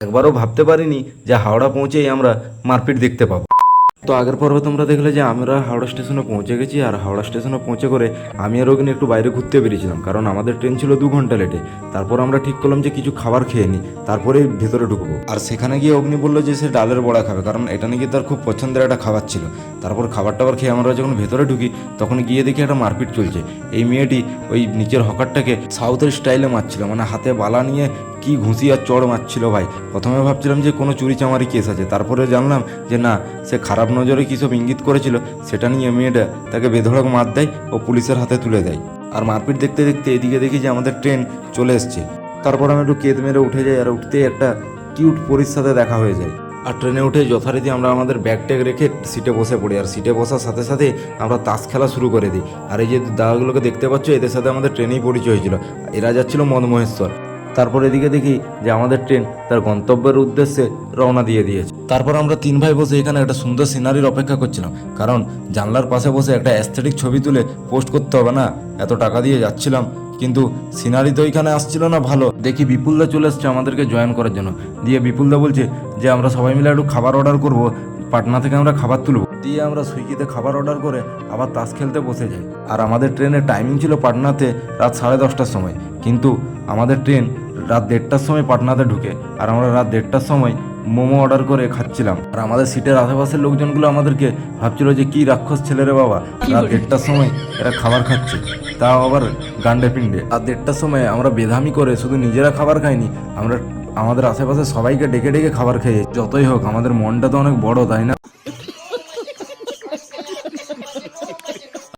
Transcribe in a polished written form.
একবারও ভাবতে পারিনি যে হাওড়া পৌঁছেই আমরা মারপিট দেখতে পাবো। তো আগের পর্বে তোমরা দেখলে যে আমরা হাওড়া স্টেশনে পৌঁছে গেছি, আর হাওড়া স্টেশনে পৌঁছে করে আমি আর অগ্নি একটু বাইরে ঘুরতে বেরিয়েছিলাম, কারণ আমাদের ট্রেন ছিল 2 ঘন্টা লেটে। তারপর আমরা ঠিক করলাম যে কিছু খাবার খেয়ে নিই, তারপরে ভেতরে ঢুকবো। আর সেখানে গিয়ে অগ্নি বললো যে সে ডালের বড়া খাবে, কারণ এটা নাকি তার খুব পছন্দের একটা খাবার ছিল। তারপর খাবার টাবার খেয়ে আমরা যখন ভেতরে ঢুকি তখন গিয়ে দেখি একটা মারপিট চলছে। এই মেয়েটি ওই নিচের হকারটাকে সাউথের স্টাইলে মারছিল, মানে হাতে বালা নিয়ে কি ঘুষি আর চড় মারছিল ভাই। প্রথমে ভাবছিলাম যে কোনো চুরি চামারি কেস আছে, তারপরে জানলাম যে না, সে খারাপ নজরে কী সব ইঙ্গিত করেছিল, সেটা নিয়ে মেয়েটা তাকে বেধড়ক মার দেয় ও পুলিশের হাতে তুলে দেয়। আর মারপিট দেখতে দেখতে এদিকে দেখি যে আমাদের ট্রেন চলে এসছে। তারপর আমি একটু কেদ মেরে উঠে যাই, আর উঠতেই একটা কিউট পরীর সাথে দেখা হয়ে যায়। আর ট্রেনে উঠে যথারীতি আমরা আমাদের ব্যাগ ট্যাগ রেখে সিটে বসে পড়ি, আর সিটে বসার সাথে সাথে আমরা তাস খেলা শুরু করে দিই। আর এই যে দাদাগুলোকে দেখতে পাচ্ছ, এদের সাথে আমাদের ট্রেনেই পরিচয় হয়েছিল। এরা যাচ্ছিল মদমহেশ্বর। তারপর এদিকে দেখি যে আমাদের ট্রেন তার গন্তব্যের উদ্দেশ্যে রওনা দিয়ে দিয়েছে। তারপর আমরা 3 ভাই বসে এখানে একটা সুন্দর সিনারির অপেক্ষা করছিলাম, কারণ জানলার পাশে বসে একটা অ্যাস্থেটিক ছবি তুলে পোস্ট করতে হবে না, এত টাকা দিয়ে যাচ্ছিলাম। কিন্তু সিনারি তো ওইখানে আসছিল না ভালো। দেখি বিপুলদা চলে এসছে আমাদেরকে জয়েন করার জন্য। দিয়ে বিপুলদা বলছে যে আমরা সবাই মিলে একটু খাবার অর্ডার করব, পাটনা থেকে আমরা খাবার তুলব। দিয়ে আমরা সুইগিতে খাবার অর্ডার করে আবার তাস খেলতে বসে যাই। আর আমাদের ট্রেনের টাইমিং ছিল পাটনাতে রাত 10:30টার সময়, কিন্তু আমাদের ট্রেন রাত 1:30টার সময় পাটনাতে ঢুকে। আর আমরা রাত 1:30টার সময় মোমো অর্ডার করে খাচ্ছিলাম। আর আমাদের সিটের আশেপাশের লোকজনগুলো আমাদেরকে ভাবছিল যে কি রাক্ষস ছেলে রে বাবা, রাত 1:30টার সময় এরা খাবার খাচ্ছে, তাও আবার গান্ডে পিণ্ডে। রাত 1:30টার সময় আমরা বেধামি করে শুধু নিজেরা খাবার খাইনি, আমরা আমাদের আশেপাশে সবাইকে ডেকে ডেকে খাবার খেয়ে। যতই হোক আমাদের মনটা তো অনেক বড়, তাই না?